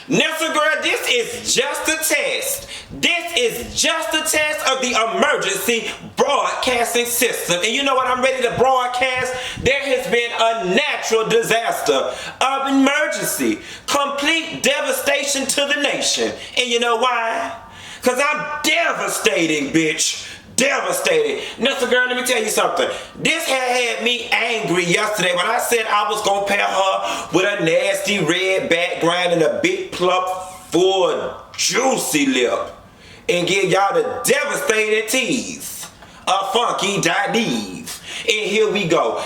Nessa girl, this is just a test. This is just a test of the emergency broadcasting system. And you know what I'm ready to broadcast? There has been a natural disaster of emergency. Complete devastation to the nation. And you know why? Because I'm devastating, bitch. Devastated. Nessa girl, let me tell you something. This had me angry yesterday when I said I was going to pair her with a nasty red background and a big plump, full, juicy lip. And give y'all the devastating tease of Funky Dineve. And here we go.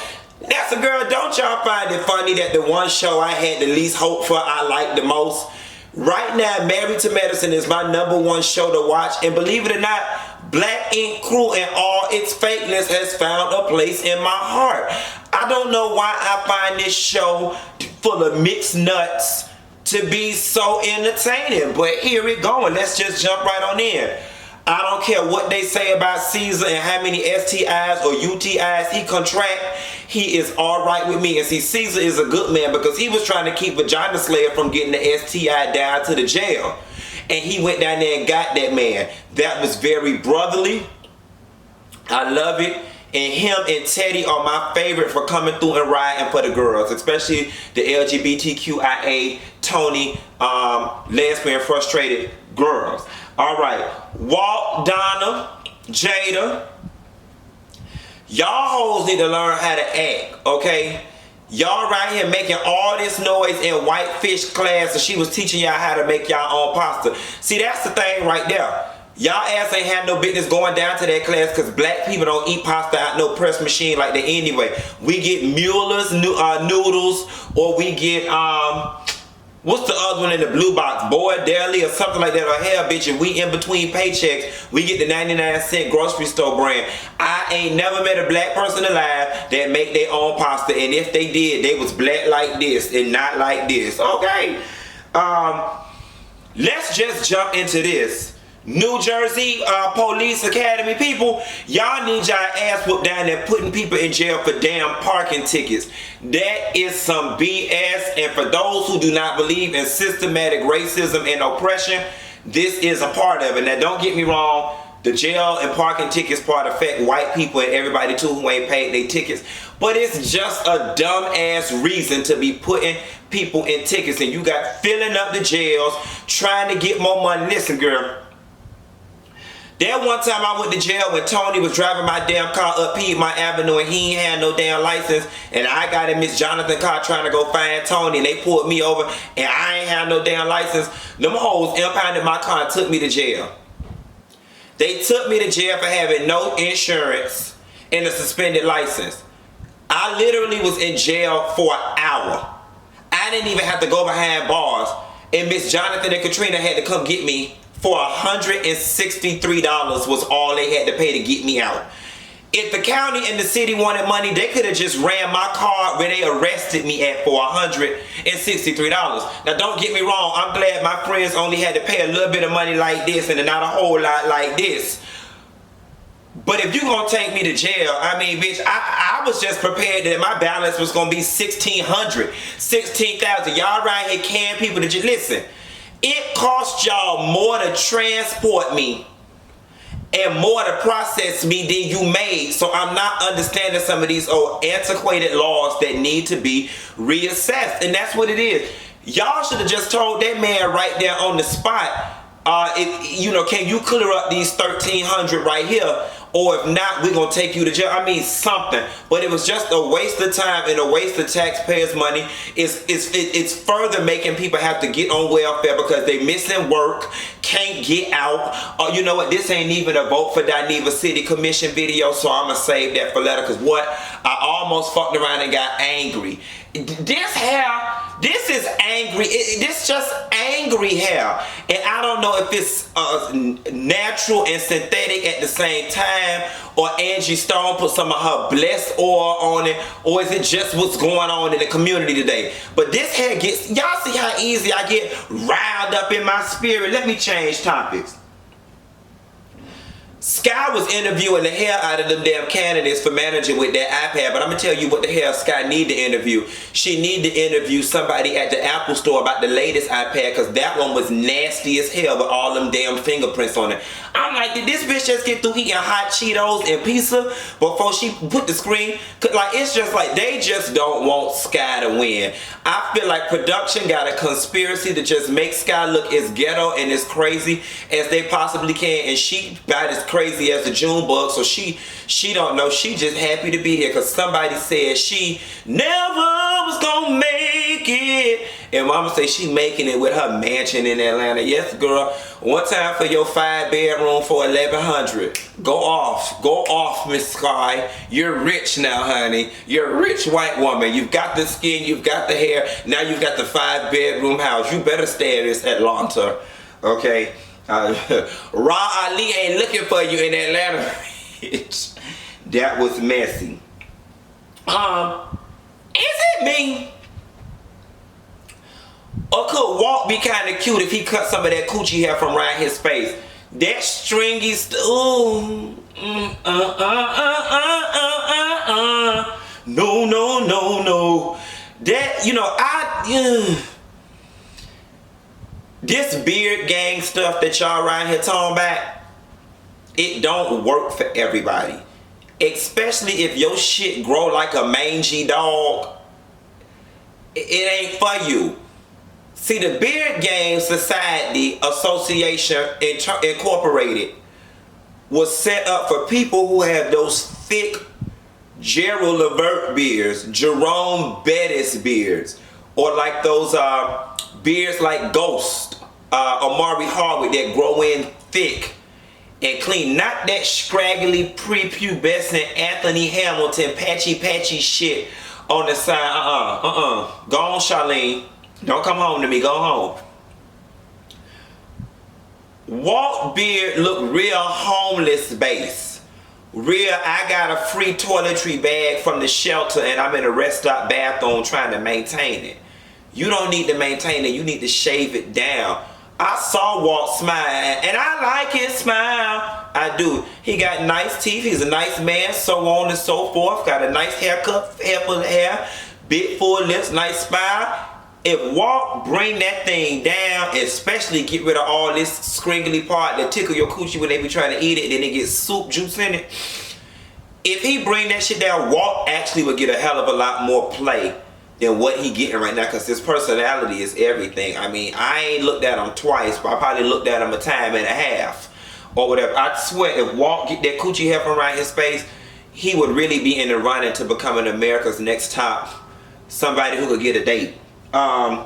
Nessa girl, don't y'all find it funny that the one show I had the least hope for, I liked the most? Right now, Married to Medicine is my #1 show to watch. And believe it or not, Black Ink Crew and all its fakeness has found a place in my heart. I don't know why I find this show full of mixed nuts to be so entertaining, but here it going. Let's just jump right on in. I don't care what they say about Caesar and how many STIs or UTIs he contract. He is alright with me. And see, Caesar is a good man because he was trying to keep Vagina Slayer from getting the STI down to the jail. And he went down there and got that man. That was very brotherly. I love it. And him and Teddy are my favorite for coming through and riding for the girls. Especially the LGBTQIA, Tony, lesbian, frustrated girls. Alright. Walt, Donna, Jadah. Y'all hoes need to learn how to act, okay? Y'all right here making all this noise in whitefish class and she was teaching y'all how to make y'all own pasta. See, that's the thing right there. Y'all ass ain't have no business going down to that class because black people don't eat pasta out no press machine like that anyway. We get Mueller's noodles, or we get, what's the other one in the blue box? Boy Deli or something like that. Or hell, bitch, if we in between paychecks, we get the 99-cent grocery store brand. I ain't never met a black person alive that make their own pasta. And if they did, they was black like this and not like this. Okay. Let's just jump into this. New Jersey Police Academy people, y'all need y'all ass whooped down there putting people in jail for damn parking tickets. That is some BS, and for those who do not believe in systematic racism and oppression, this is a part of it. Now don't get me wrong, the jail and parking tickets part affect white people and everybody too who ain't paid their tickets. But it's just a dumb ass reason to be putting people in tickets, and you got filling up the jails, trying to get more money. Listen, girl. That one time I went to jail when Tony was driving my damn car up Piedmont Avenue and he ain't had no damn license, and I got in Miss Jonathan car trying to go find Tony, and they pulled me over and I ain't had no damn license. Them hoes impounded my car and took me to jail. They took me to jail for having no insurance and a suspended license. I literally was in jail for an hour. I didn't even have to go behind bars, and Miss Jonathan and Katrina had to come get me for $163 was all they had to pay to get me out. If the county and the city wanted money, they could have just ran my car where they arrested me at for $163. Now don't get me wrong, I'm glad my friends only had to pay a little bit of money like this and not a whole lot like this. But if you gonna take me to jail, I mean, bitch, I was just prepared that my balance was gonna be $1,600, $16,000. Y'all right here can people to jail. Listen. It cost y'all more to transport me and more to process me than you made. So I'm not understanding some of these old antiquated laws that need to be reassessed. And that's what it is. Y'all should have just told that man right there on the spot, can you clear up these $1,300 right here? Or if not, we're going to take you to jail. I mean, something. But it was just a waste of time and a waste of taxpayers' money. It's further making people have to get on welfare because they missing work, can't get out. Or you know what? This ain't even a vote for Dineva City Commission video, so I'm going to save that for later. Because what? I almost fucked around and got angry. This is angry. This just angry hair. And I don't know if it's natural and synthetic at the same time, or Angie Stone put some of her blessed oil on it, or is it just what's going on in the community today? But this hair gets, y'all see how easy I get riled up in my spirit. Let me change topics. Sky was interviewing the hell out of them damn candidates for manager with that iPad, but I'm gonna tell you what the hell Sky need to interview. She need to interview somebody at the Apple store about the latest iPad, because that one was nasty as hell with all them damn fingerprints on it. I'm like, did this bitch just get through eating hot Cheetos and pizza before she put the screen? Like, it's just like, they just don't want Sky to win. I feel like production got a conspiracy to just make Sky look as ghetto and as crazy as they possibly can, and she about as crazy as the June bug, so she don't know. She just happy to be here because somebody said she never was gonna make it, and mama say she making it with her mansion in Atlanta. Yes, girl. One time for your 5-bedroom for $1,100. Go off, Miss Sky. You're rich now, honey. You're a rich white woman. You've got the skin, you've got the hair. Now you've got the 5-bedroom house. You better stay in this Atlanta, okay? Ra Ali ain't looking for you in Atlanta. That was messy. Is it me? Or could Walt be kind of cute if he cut some of that coochie hair from around his face? That stringy No. That, you know, this beard gang stuff that y'all around here talking about, it don't work for everybody. Especially if your shit grow like a mangy dog. It ain't for you. See, the Beard Gang Society Association Incorporated was set up for people who have those thick Gerald Levert beards, Jerome Bettis beards, or like those beards like Ghost, Amari Hardwick, that grow in thick and clean. Not that scraggly prepubescent Anthony Hamilton patchy shit on the side. Go on, Charlene. Don't come home to me. Go home. Walt beard look real homeless base. Real, I got a free toiletry bag from the shelter and I'm in a rest stop bathroom trying to maintain it. You don't need to maintain it. You need to shave it down. I saw Walt smile, and I like his smile. I do. He got nice teeth. He's a nice man, so on and so forth. Got a nice haircut, hair, big full lips, nice smile. If Walt bring that thing down, especially get rid of all this scringly part that tickle your coochie when they be trying to eat it, then it gets soup juice in it. If he bring that shit down, Walt actually would get a hell of a lot more play than what he getting right now, because his personality is everything. I mean, I ain't looked at him twice, but I probably looked at him a time and a half or whatever. I swear, if Walt get that coochie hair from around his face, he would really be in the running to becoming America's next top, somebody who could get a date. But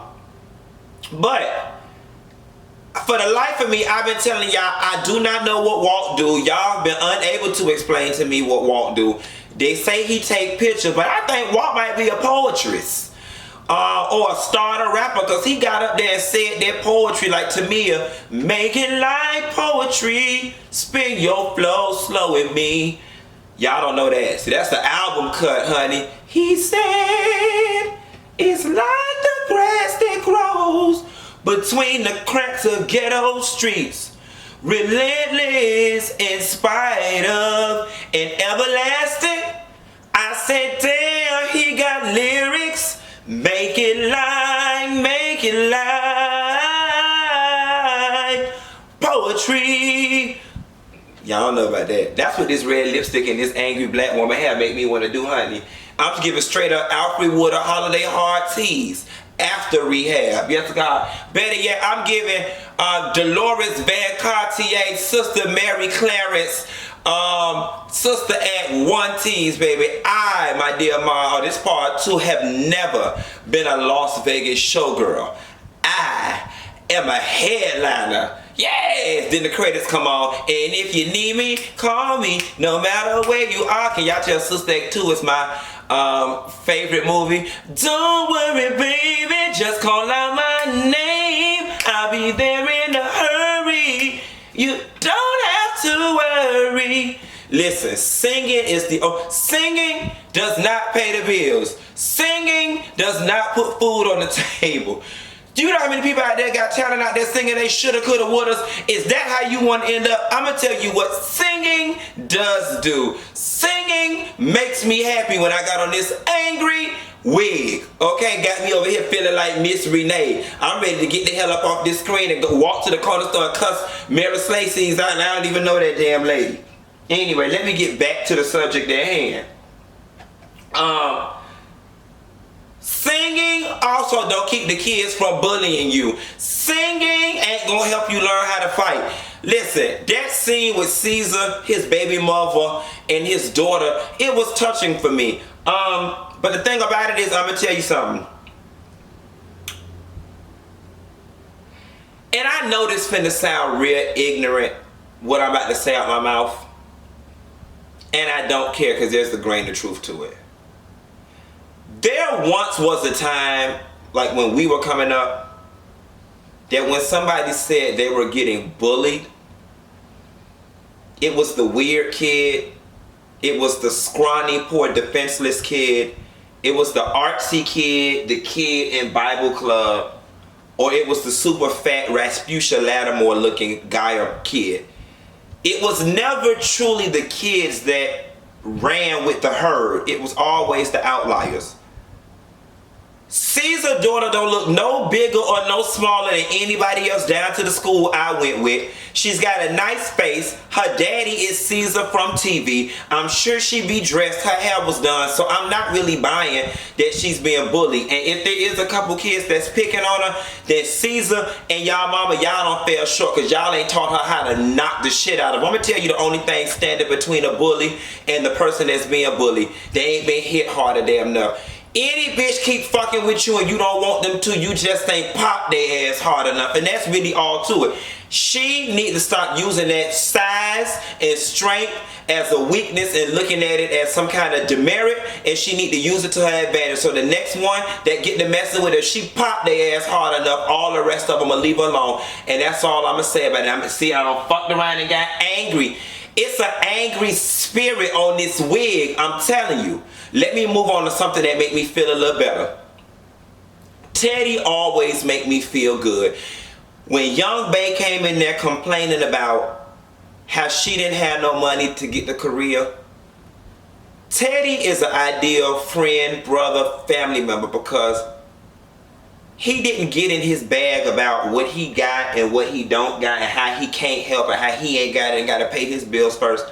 for the life of me, I've been telling y'all, I do not know what Walt do. Y'all been unable to explain to me what Walt do. They say he take pictures, but I think Walt might be a poetress. Or a starter rapper, because he got up there and said that poetry like Tamia. Make it like poetry, spin your flow slow with me. Y'all don't know that. See, that's the album cut, honey. He said, it's like the grass that grows between the cracks of ghetto streets, relentless in spite of an everlasting. I said, damn, he got lyrics. Make it like poetry. Y'all know about that. That's what this red lipstick and this angry black woman hair make me want to do, honey. I'm just giving straight up Alfred Woodard Holiday Hard Teas after rehab. Yes, God. Better yet, I'm giving Dolores Van Cartier, Sister Mary Clarence, Sister at 1 Tees, baby. I, my dear ma, this part 2, have never been a Las Vegas showgirl. I am a headliner. Yes, then the credits come on. And if you need me, call me. No matter where you are. Can y'all tell Sister Act 2 is my favorite movie? Don't worry, baby, just call out my name. I'll be there in a hurry. You don't have to worry. Listen, singing is singing does not pay the bills. Singing does not put food on the table. Do you know how many people out there got talent out there singing they shoulda, coulda, woulda? Is that how you want to end up? I'm going to tell you what singing does do. Singing makes me happy when I got on this angry wig. Okay, got me over here feeling like Miss Renee. I'm ready to get the hell up off this screen and go walk to the corner store and cuss Mary Slay scenes out, and I don't even know that damn lady. Anyway, let me get back to the subject at hand. Singing also don't keep the kids from bullying you. Singing ain't gonna help you learn how to fight. Listen, that scene with Caesar, his baby mother, and his daughter, it was touching for me. But the thing about it is, I'm gonna tell you something. And I know this finna sound real ignorant, what I'm about to say out my mouth. And I don't care, because there's a grain of truth to it. There once was a time, like when we were coming up, that when somebody said they were getting bullied, it was the weird kid, it was the scrawny, poor, defenseless kid, it was the artsy kid, the kid in Bible club, or it was the super fat Rasputia Lattimore looking guy or kid. It was never truly the kids that ran with the herd. It was always the outliers. Caesar's daughter don't look no bigger or no smaller than anybody else down to the school I went with. She's got a nice face. Her daddy is Caesar from TV. I'm sure she be dressed. Her hair was done. So I'm not really buying that she's being bullied. And if there is a couple kids that's picking on her, then Caesar and y'all mama, y'all don't fell short, because y'all ain't taught her how to knock the shit out of her. I'm going to tell you the only thing standing between a bully and the person that's being bullied. They ain't been hit hard or damn enough. Any bitch keep fucking with you and you don't want them to, you just ain't pop their ass hard enough. And that's really all to it. She need to stop using that size and strength as a weakness and looking at it as some kind of demerit, and she need to use it to her advantage. So the next one that get to messing with her, she pop their ass hard enough, all the rest of them will leave her alone. And that's all I'm going to say about it. See, I don't fucked around and got angry. It's an angry spirit on this wig, I'm telling you. Let me move on to something that make me feel a little better. Teddy always make me feel good. When Young Bae came in there complaining about how she didn't have no money to get the career, Teddy is an ideal friend, brother, family member, because he didn't get in his bag about what he got and what he don't got and how he can't help and how he ain't got it and got to pay his bills first.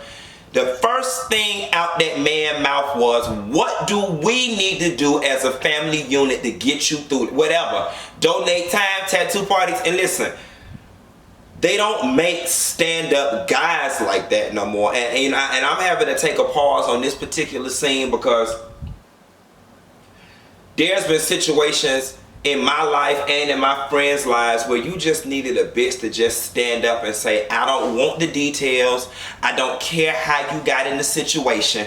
The first thing out that man's mouth was, what do we need to do as a family unit to get you through it? Whatever. Donate time, tattoo parties. And listen, they don't make stand-up guys like that no more. And I'm having to take a pause on this particular scene, because there's been situations in my life and in my friends' lives where you just needed a bitch to just stand up and say, I don't want the details. I don't care how you got in the situation.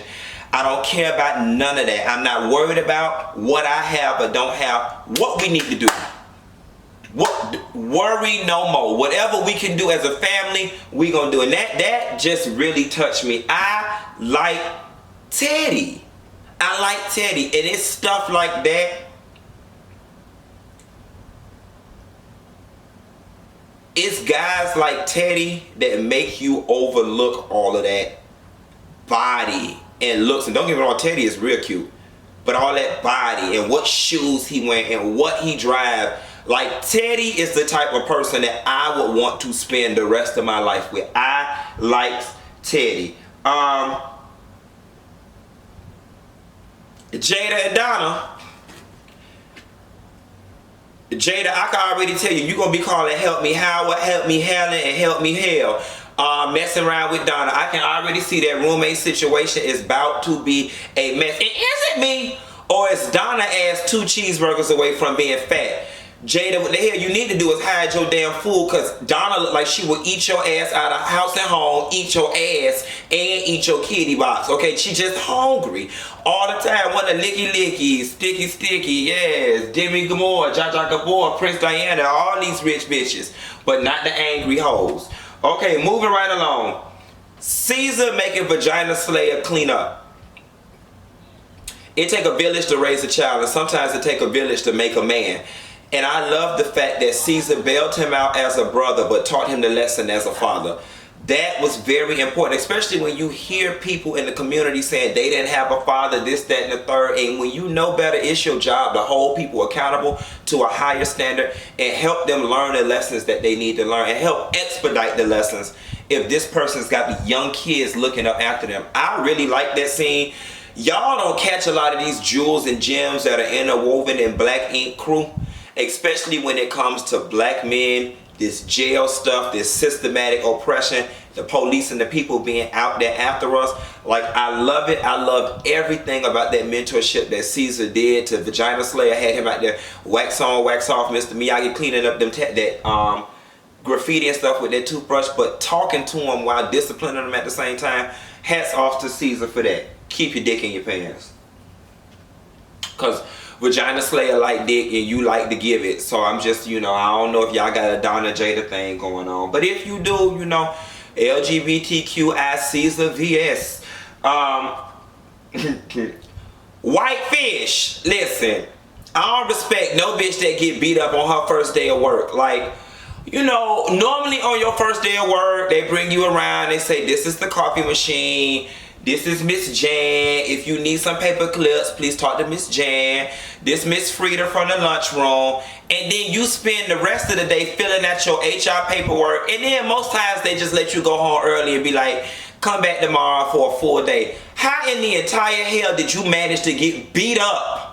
I don't care about none of that. I'm not worried about what I have or don't have. What we need to do. Worry no more. Whatever we can do as a family, we gonna do. And that just really touched me. I like Teddy. I like Teddy. And it's stuff like that. It's guys like Teddy that make you overlook all of that body and looks. And don't get me wrong, Teddy is real cute. But all that body and what shoes he wear and what he drive. Like, Teddy is the type of person that I would want to spend the rest of my life with. I like Teddy. Jadah and Donna. Jadah, I can already tell you, you're going to be calling Help Me Howard, Help Me Helen, and Help Me Hell. Messing around with Donna. I can already see that roommate situation is about to be a mess. And is it me? Or is Donna ass 2 cheeseburgers away from being fat? Jadah, what the hell you need to do is hide your damn food, because Donna look like she will eat your ass out of house and home, eat your ass, and eat your kitty box. Okay, she just hungry all the time. Want a licky licky, sticky sticky, yes, Demi Gabor, Jadah Gabor, Prince Diana, all these rich bitches, but not the angry hoes. Okay, moving right along. Caesar making Vagina Slayer clean up. It take a village to raise a child, and sometimes it take a village to make a man. And I love the fact that Caesar bailed him out as a brother, but taught him the lesson as a father. That was very important, especially when you hear people in the community saying they didn't have a father, this, that, and the third. And when you know better, it's your job to hold people accountable to a higher standard and help them learn the lessons that they need to learn and help expedite the lessons if this person's got young kids looking up after them. I really like that scene. Y'all don't catch a lot of these jewels and gems that are interwoven in Black Ink crew, especially when it comes to black men. This jail stuff, this systematic oppression, the police and the people being out there after us. Like, I love it. I love everything about that mentorship that Caesar did to Vagina Slayer. Had him out there wax on, wax off, Mr. Miyagi cleaning up them that graffiti and stuff with that toothbrush, but talking to him while disciplining him at the same time. Hats off to Caesar for that. Keep your dick in your pants. Because Vagina Slayer like dick and you like to give it. So I'm just, I don't know if y'all got a Donna Jadah thing going on. But if you do, LGBTQI Caesar VS. Whitefish. Listen, I don't respect no bitch that get beat up on her first day of work. Like, normally on your first day of work, they bring you around. They say, this is the coffee machine. This is Miss Jan. If you need some paper clips, please talk to Miss Jan. This Miss Frieda from the lunchroom. And then you spend the rest of the day filling out your HR paperwork. And then most times they just let you go home early and be like, come back tomorrow for a full day. How in the entire hell did you manage to get beat up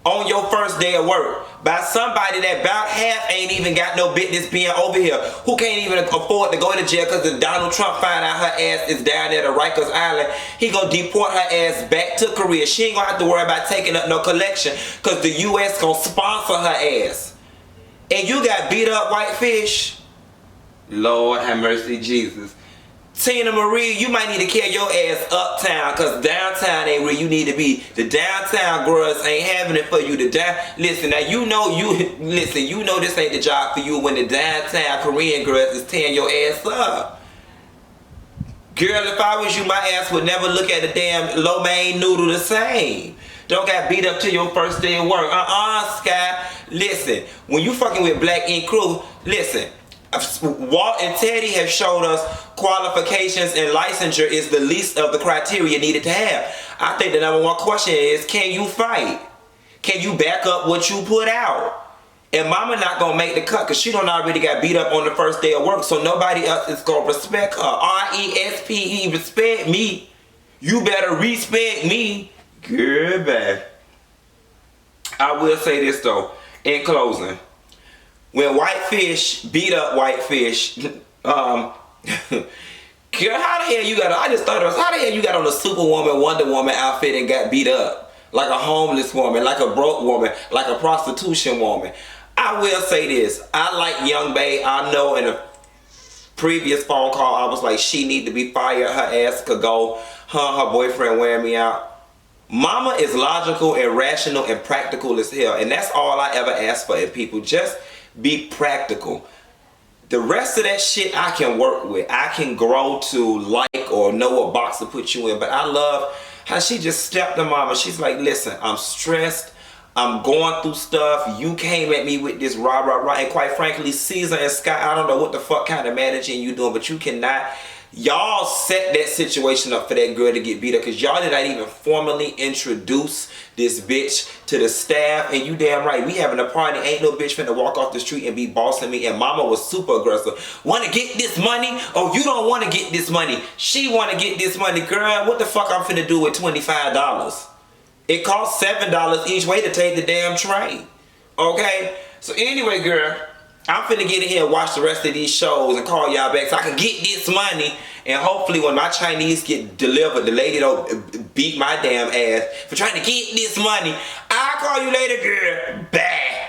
on your first day of work by somebody that about half ain't even got no business being over here, who can't even afford to go to jail because if Donald Trump find out her ass is down there at Rikers Island, he gonna deport her ass back to Korea. She ain't gonna have to worry about taking up no collection because the U.S. gonna sponsor her ass. And you got beat up, Whitefish? Lord have mercy, Jesus. Tina Marie, you might need to carry your ass uptown because downtown ain't where you need to be. The downtown girls ain't having it for you. Listen, now you know this ain't the job for you when the downtown Korean girls is tearing your ass up. Girl, if I was you, my ass would never look at a damn lo mein noodle the same. Don't got beat up till your first day of work. Sky. Listen, when you fucking with Black Ink crew, listen. Walt and Teddy have showed us qualifications and licensure is the least of the criteria needed to have. I think the number one question is, can you fight? Can you back up what you put out? And mama not gonna make the cut because she done already got beat up on the first day of work, so nobody else is gonna respect her. R-E-S-P-E, respect me. You better respect me. Goodbye. I will say this though, in closing. When Whitefish beat up Whitefish, girl, how the hell you got? I just thought it was how the hell you got on a Superwoman, Wonder Woman outfit and got beat up like a homeless woman, like a broke woman, like a prostitution woman. I will say this: I like Young Bae. I know in a previous phone call I was like, she need to be fired. Her ass could go. Her boyfriend wearing me out. Mama is logical and rational and practical as hell, and that's all I ever ask for in people. Just be practical. The rest of that shit I can work with. I can grow to like or know what box to put you in. But I love how she just stepped to mama. She's like, listen, I'm stressed. I'm going through stuff. You came at me with this rah, rah, rah. And quite frankly, Caesar and Scott, I don't know what the fuck kind of managing you doing, but you cannot. Y'all set that situation up for that girl to get beat up because y'all did not even formally introduce this bitch to the staff. And you damn right, we having a party. Ain't no bitch finna walk off the street and be bossing me. And mama was super aggressive. Want to get this money? Oh, you don't want to get this money. She want to get this money. Girl, what the fuck I'm finna do with $25? It costs $7 each way to take the damn train. Okay? So anyway, girl, I'm finna get in here and watch the rest of these shows and call y'all back so I can get this money. And hopefully when my Chinese get delivered, the lady don't beat my damn ass for trying to get this money. I'll call you later, girl. Bye.